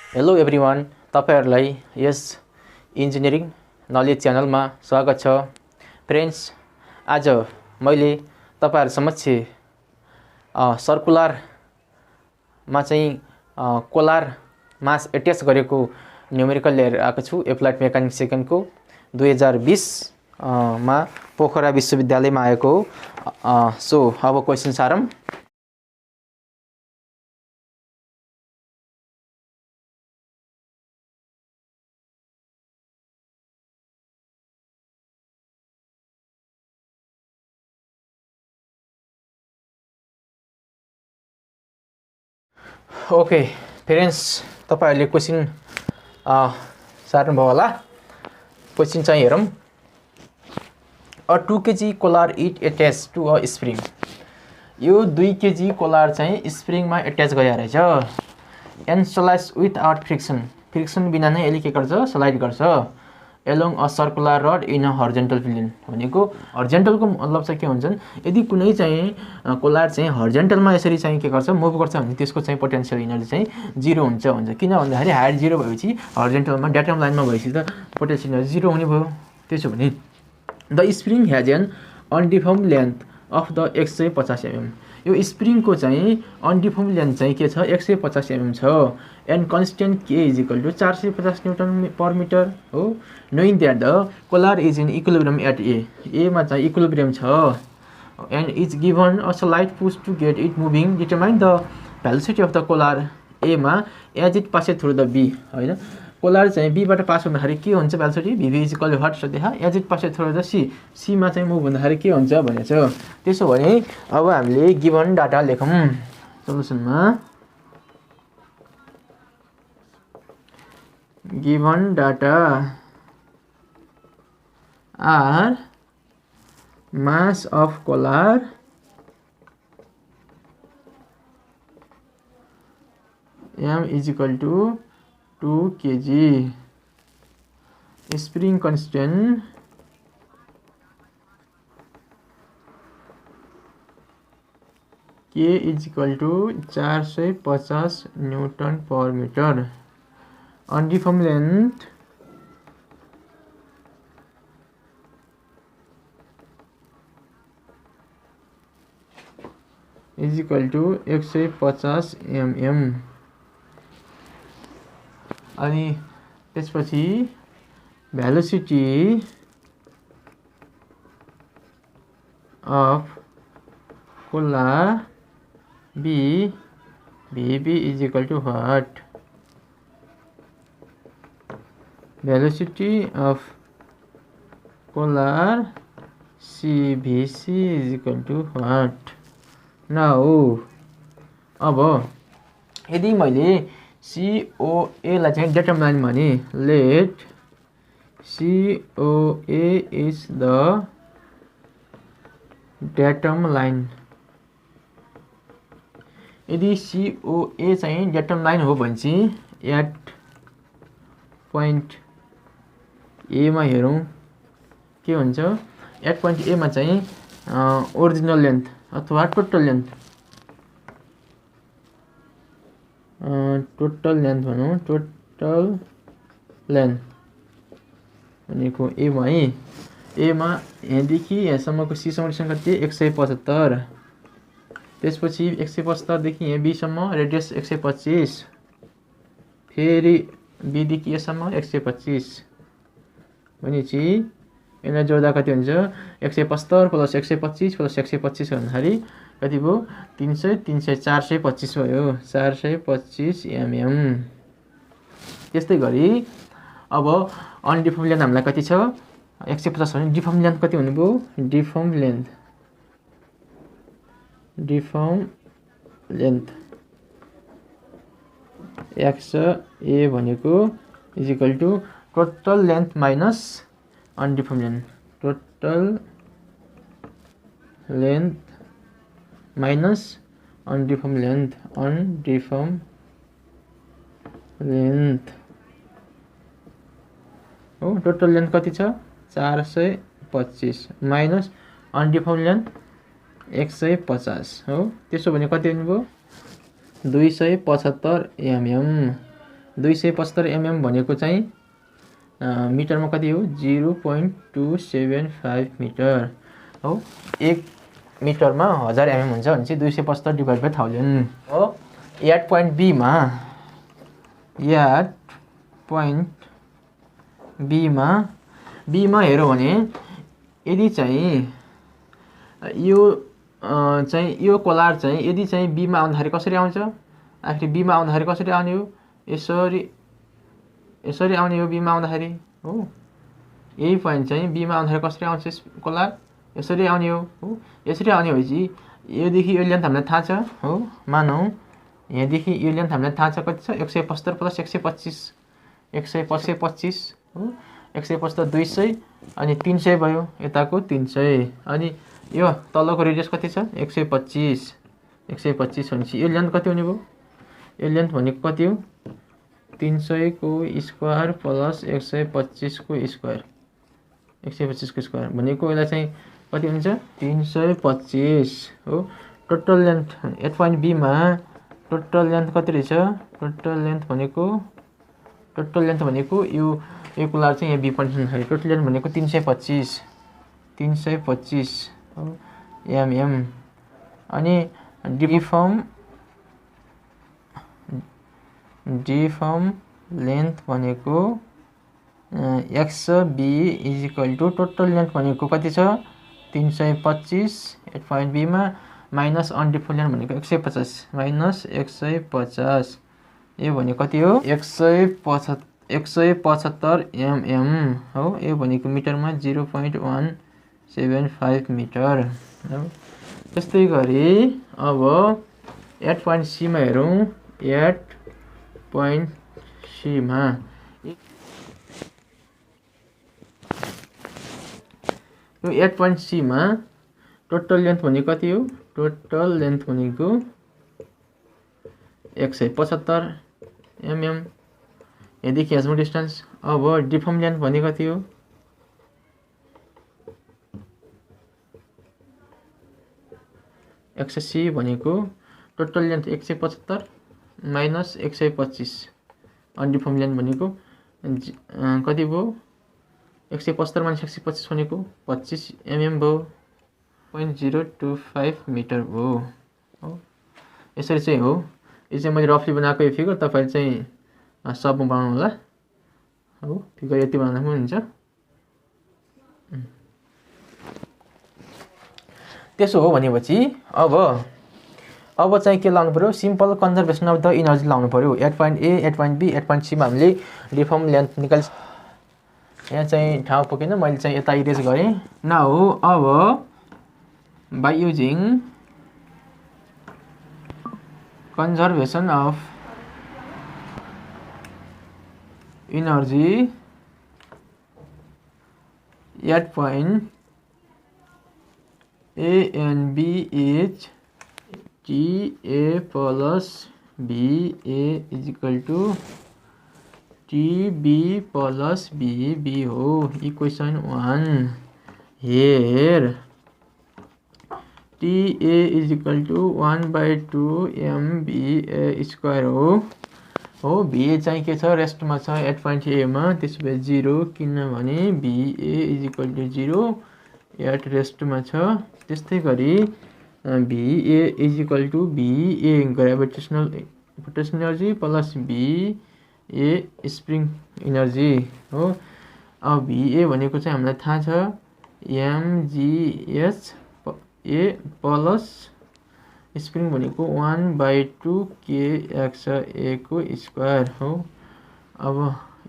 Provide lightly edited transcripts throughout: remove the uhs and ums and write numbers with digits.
Hello everyone, तपाईहरुलाई यस engineering knowledge च्यानलमा स्वागत छ। फ्रेन्ड्स, आज मैले तपाईहरु समक्ष सर्कुलरमा चाहिँ कोलार मास एट्याच गरेको न्युमेरिकल लिएर आएको छु। एप्लाइड मेकानिक्स सेकेन्डको 2020 मा पोखरा विश्वविद्यालयमा आएको हो। सो अब क्वेशन सारम। ओके फ्रेन्ड्स, तपाईहरुले क्वेशन सार्नुभयो होला। क्वेशन चाहिँ हेरौं। A 2 kg collar it attach to a spring. यो 2 kg कोलार चाहिँ स्प्रिङमा एट्याच गया रहेछ। And slides without friction. Friction बिना नै यसले के गर्छ? स्लाइड गर्छ। Along a circular rod in a horizontal plane. भनेको हर्जेन्टलको मतलब चाहिँ के हुन्छन्? यदि कुनै चाहिँ कोलार चाहिँ हर्जेन्टलमा यसरी चाहिँ के गर्छ? मुभ गर्छ भने त्यसको चाहिँ पोटेन्शियल एनर्जी चाहिँ 0 हुन्छ। किन भन्दाखेरि हाइट 0 भएपछि हर्जेन्टलमा डायटम लाइनमा भएपछि त पोटेन्शियल एनर्जी 0 हुने भयो। त्यसो भने the spring has an undeformed length of the 150 mm। यो स्प्रिङको चाहिँ अनडिफर्म लेन्थ चाहिँ के छ? 150 mm छ। And constant K is equal to 450 newton per metre हो। Knowing that the collar is in equilibrium at A मा चाहिँ इक्विलिब्रियम छ। And is given a slight push to get it moving. Determine the velocity of the collar A मा as it pass through the B. हैन, collar चाहिँ B बाट pass हुँदाखेरि के हुन्छ? Velocity V B is equal to what देखा as it pass through the C. C मा चाहिँ मुभ हुँदाखेरि के हुन्छ भनेछ। त्यसो भने अब हामीले गिभन डाटा लेखौं सोलुसनमा। Given data are mass of collar m is equal to 2 kg। Spring constant k is equal to 450 newton per metre. Undeformed length is equal to 150 mm। अनि त्यसपछि velocity of collar B V B is equal to what? Velocity of collar C V C is equal to what? Now अब यदि मैले COA लाई चाहिँ datum line भने let COA is the diatom line. यदि COA चाहिँ डायटम लाइन हो भने चाहिँ एट पोइन्ट ए मा हेरौं के हुन्छ। एट पोइन्ट ए मा चाहिँ ओरिजिनल लेन्थ अथवा टोटल लेन्थ भनौं। टोटल लेन्थ भनेको ए मा है। ए मा यहाँदेखि यहाँसम्मको सी सम्म डिस्टेन्स कति? 175। त्यसपछि 175 देखि यहाँ बी सम्म रेडियस 125। फेरि बी देखि यसम्म 125 भनेपछि यसलाई जोड्दा कति हुन्छ? 175 प्लस 125 प्लस 125 भन्दाखेरि कति भयो? 300 300 425 भयो। 425 mm। त्यस्तै गरी अब अनडिफर्म लेन्थ हामीलाई कति छ? 150 भने डिफर्म लेन्थ कति हुने भयो? डिफर्म लेन्थ x a भनेको is equal to total length minus अनडिफर्म length. Total length minus अनडिफर्म length. हो, टोटल लेन्थ कति छ? 425 माइनस अनडिफर्म लेन्थ 150 हो। त्यसो भने कति हुने भयो? 275 mm। 275 mm भनेको चाहिँ मिटरमा कति हो 0.275 मिटर हो। 1 मिटरमा 1000 mm हुन्छ भने चाहिँ 275 डिभाइड बाइ 1000 हो। याड पोइन्ट बी मा हेरौँ भने यदि चाहिँ यो कोलार चाहिँ यदि चाहिँ बी मा आउँदाखेरि कसरी आउँछ, आखिर बी मा आउँदाखेरि कसरी आउने हो, यसरी आउने हो बी मा आउँदाखेरि हो। यही पोइन्ट चाहिँ बी मा आउँदाखेरि कसरी आउँछ कोलार, यसरी आउने हो। यसरी आउने भएपछि योदेखि यो लेन्थ हामीलाई थाहा छ हो। मानौँ यहाँदेखि यो लेन्थ हामीलाई थाहा छ कति छ 175 प्लस 125 हो। 175 200 अनि 300 भयो, यताको 300 अनि यो तलको रेडियस कति छ 125 भनेपछि यो लेन्थ कति हुने भयो, यो लेन्थ भनेको कति हो 300 को स्क्वायर प्लस 125 को स्क्वायर 125 को स्क्वायर भनेको यसलाई चाहिँ कति हुन्छ 325 हो। टोटल लेन्थ 8 पोइन्ट बी मा टोटल लेन्थ कति रहेछ, टोटल लेन्थ भनेको यो कुलार चाहिँ यहाँ बी पोइन्ट टोटल लेन्थ भनेको 325 हो mm अनि डिफर्म लेन्थ भनेको XB equal to total length भनेको कति छ 325 8 पोइन्ट बी मा माइनस अनडिफर्म लेन्थ भनेको 150 माइनस 150 यो भनेको कति हो 175 mm हो। यो भनेको मिटरमा 0.175 मिटर हो। त्यस्तै गरी अब 8 पोइन्ट सी मा हेरौँ। 8 पोइन्ट सी मा यो 8 पोइन्ट सी मा टोटल लेन्थ भनेको कति हो, टोटल लेन्थ भनेको 175 mm यहाँदेखि यहाँसम्म डिस्टेन्स। अब डिफर्म लेन्थ भनेको कति हो XC भनेको टोटल लेन्थ 175 माइनस 125 अनडिफर्म लेन्थ भनेको कति भयो 175 माइनस 125 भनेको 25 mm भयो 0.025 मिटर भयो हो। यसरी चाहिँ हो। यो चाहिँ मैले रफली बनाएको यो फिगर, तपाईले चाहिँ सबमा बनाउनु होला हो। फिगर यति बनाउँदा पनि हुन्छ। त्यसो हो भनेपछि अब चाहिँ के लाउनु पर्यो, simple conservation of the energy लाउनु पर्यो। 8 point A 8 point B 8 point C मा हामीले डिफर्म लेन्थ निकाल। यहाँ चाहिँ ठाउँ पुगेन, मैले चाहिँ यता इरेज गरेँ। नाउ अब by using conservation of energy at point A and B is TA plus BA is equal to TB plus BB हो। Equation 1 here TA is equal to 1/2 MBA square हो। BA चाहिँ के छ रेस्टमा छ 8 point A मा, त्यसो भए 0 किनभने BA is equal to 0 8 रेस्टमा छ। त्यस्तै गरी BA is equal to BA gravitational energy plus BA spring energy हो। अब BA भनेको चाहिँ हामीलाई थाहा छ mgh A प्लस स्प्रिङ भनेको 1/2 kxa को स्क्वायर हो। अब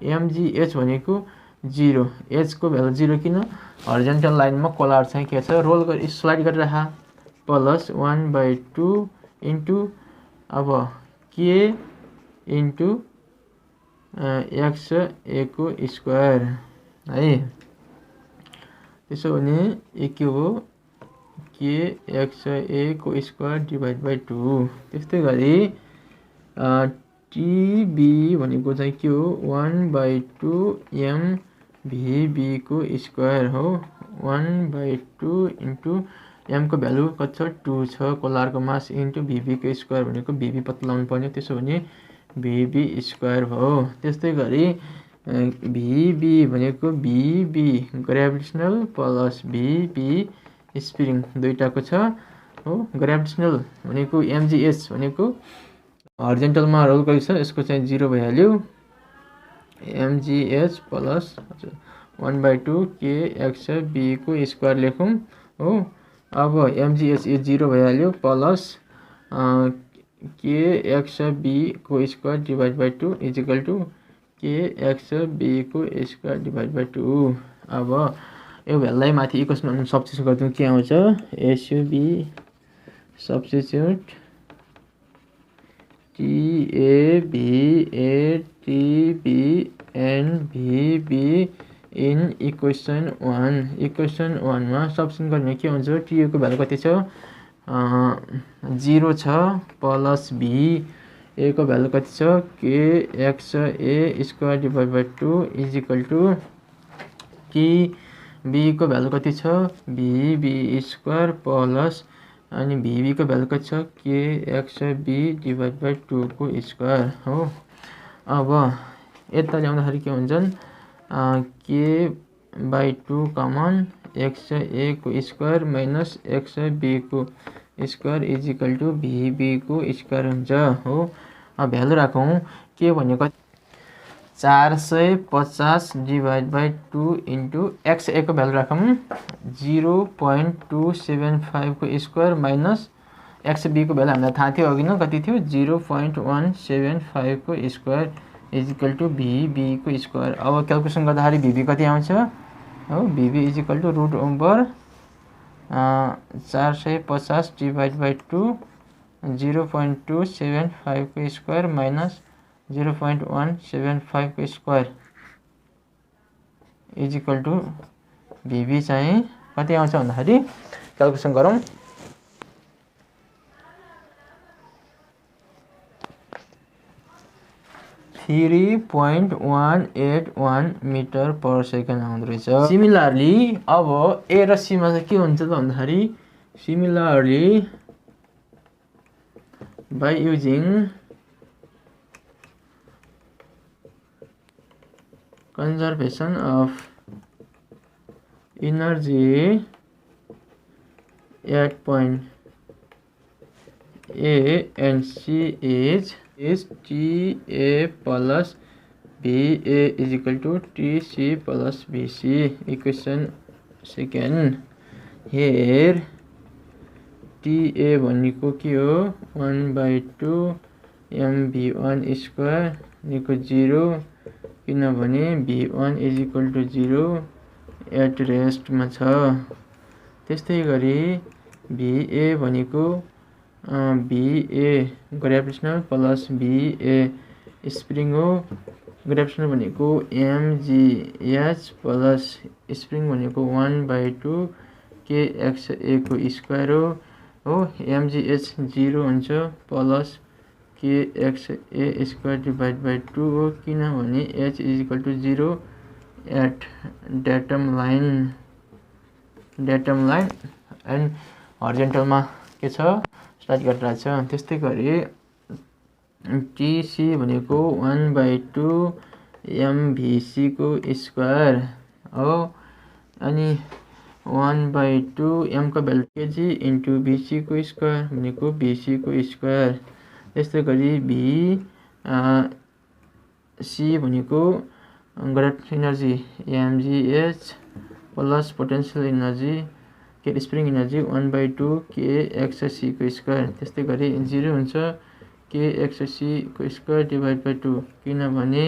mgh भनेको 0, h को भ्यालु 0 किन हरिजन्टल लाइनमा कोलार चाहिँ के छ रोल गरी स्लाइड गरिरहा प्लस 1/2 इन्टु अब k इन्टु xa को स्क्वायर है। त्यसो भने ए के हो kxa को स्क्वायर डिभाइड बाई 2। त्यस्तै गरी TB भनेको चाहिँ के हो 1/2 MVB को स्क्वायर हो। 1/2 इन्टु m को भ्यालु कति छ 2 छ, कोलारको मास इन्टु VB को स्क्वायर भनेको VB पत्ता लगाउनु पर्ने। त्यसो भने भिबी स्क्वायर भयो। त्यस्तै गरी भिबी भनेको V B gravitational plus V B spring दुईटाको छ हो। ग्रेभिटेसनल भनेको एमजिएच भनेको हर्जेन्टलमा रोल गरेको छ, यसको चाहिँ 0 भइहाल्यो। एमजिएच प्लस 1/2 KXB को स्क्वायर लेखौँ हो। अब एमजिएच यो 0 भइहाल्यो प्लस KXB को square divide by 2 equal to KXB को स्क्वायर डिभाइड बाई 2। अब यो भेललाई माथि इक्वेसन सब्स्टिट्युट गरिदिउँ, के आउँछ S U B substitute TAVATB and VB in equation 1। Equation 1 मा सब्स्टिट्युट गर्ने के हुन्छ, TA को भ्यालु कति छ 0 छ प्लस VA को भ्यालु कति छ KXA square divide by 2 equal to TB को भ्यालु कति छ VB स्क्वायर प्लस अनि VB को भ्यालु कति छ KXB डिभाइड बाई 2 को स्क्वायर हो। अब यता ल्याउँदाखेरि के हुन्छन् K/2 कमन XA को स्क्वायर माइनस XB को स्क्वायर इजिकल टू VB को स्क्वायर हुन्छ हो। अब भ्यालु राखौँ, के भनेको 450 डिभाइड बाई 2 इन्टु XA को भ्यालु राखौँ 0.275 को स्क्वायर माइनस XB को भ्यालु हामीलाई थाहा थियो अघि न कति थियो 0.175 को स्क्वायर इजिकल टू VB को स्क्वायर। अब क्यालकुलेसन गर्दाखेरि VB कति आउँछ हो, VB equal to root over 450 divide by 2 0.275 को स्क्वायर माइनस 0.175 को स्क्वायर इजिकल टू VB चाहिँ कति आउँछ भन्दाखेरि क्यालकुलेसन गरौँ। थ्री 3.181 मिटर पर सेकेन्ड आउँदो रहेछ। सिमिलरली अब ए र सीमा चाहिँ के हुन्छ त भन्दाखेरि similarly by using conservation of energy at point A and C is TA plus BA is equal to TC plus BC. Equation second. Here TA भनेको के हो 1/2 MV1 स्क्वायर भनेको 0 किनभने V1 is equal to 0 at रेस्टमा छ। त्यस्तै गरी VA भनेको VA gravitational plus VA spring हो। ग्रेभिटेसनल भनेको MGH प्लस स्प्रिङ भनेको 1/2 KXA को स्क्वायर हो। MGH 0 हुन्छ plus KXA square divide by 2 हो किनभने H is equal to 0 at datum line and हर्जेन्टलमा के छ स्टार्ट गरिरहेको छ। त्यस्तै गरी TC भनेको 1/2 MVC को स्क्वायर हो अनि 1/2 M को भ्यालु केजी इन्टु VC को स्क्वायर भनेको VC को स्क्वायर। त्यस्तै गरी VC भनेको gravitational energy MGH plus potential energy के स्प्रिङ इनर्जी 1/2 KXC को स्क्वायर। त्यस्तै गरी 0 हुन्छ KXC को स्क्वायर डिभाइड बाई 2 किनभने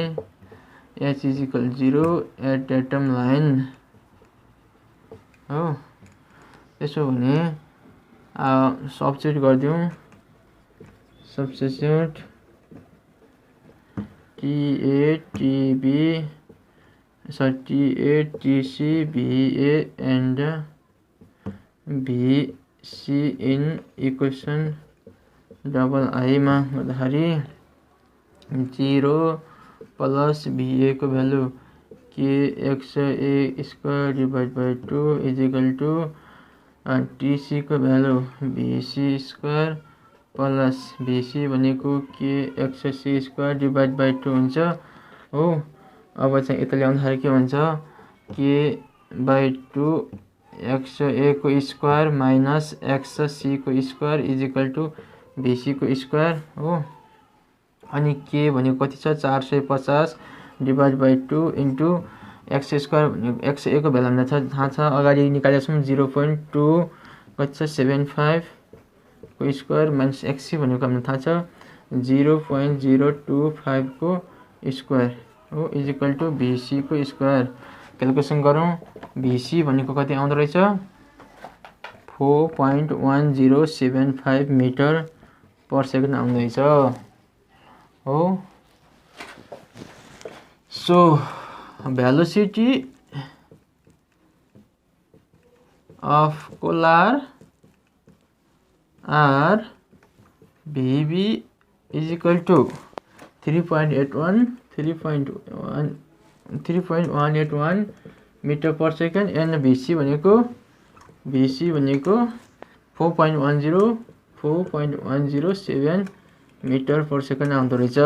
H is equal 0 at datum line हो। त्यसो भने सब्स्टिट्युट गरिदिउँ। Substitute TA TC VA and VC in equation double I मा गर्दाखेरि 0 प्लस VA को value KXA square divide by 2 is equal to TC को value VC square plus VC भनेको KXC² divide by 2 हुन्छ हो। अब चाहिँ यता ल्याउँदाखेरि के हुन्छ K/2 XA को स्क्वायर माइनस XC को स्क्वायर इजिकल टु VC को स्क्वायर हो। अनि K भनेको कति छ 450 divide by 2 into x square भनेको XA को भ्यालु हामीलाई थाहा छ अगाडि निकालेका छौँ 0.2 कति छ 75 को स्क्वायर माइनस XC भनेको हामीलाई थाहा छ 0.025 को स्क्वायर हो इजिकल टु VC को स्क्वायर। क्यालकुलेसन गरौँ VC भनेको कति आउँदो रहेछ 4.1075 मिटर पर सेकेन्ड आउँदैछ हो। So velocity of collar are VB is equal to 3.181 metre per second and VC भनेको 4.107 मिटर पर सेकेन्ड आउँदो रहेछ।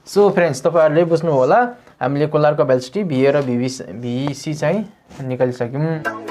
सो फ्रेन्ड्स तपाईहरुले बुझ्नु होला हामीले कोलारको भेलोसिटी VA र VC चाहिँ निकालिसक्यौं।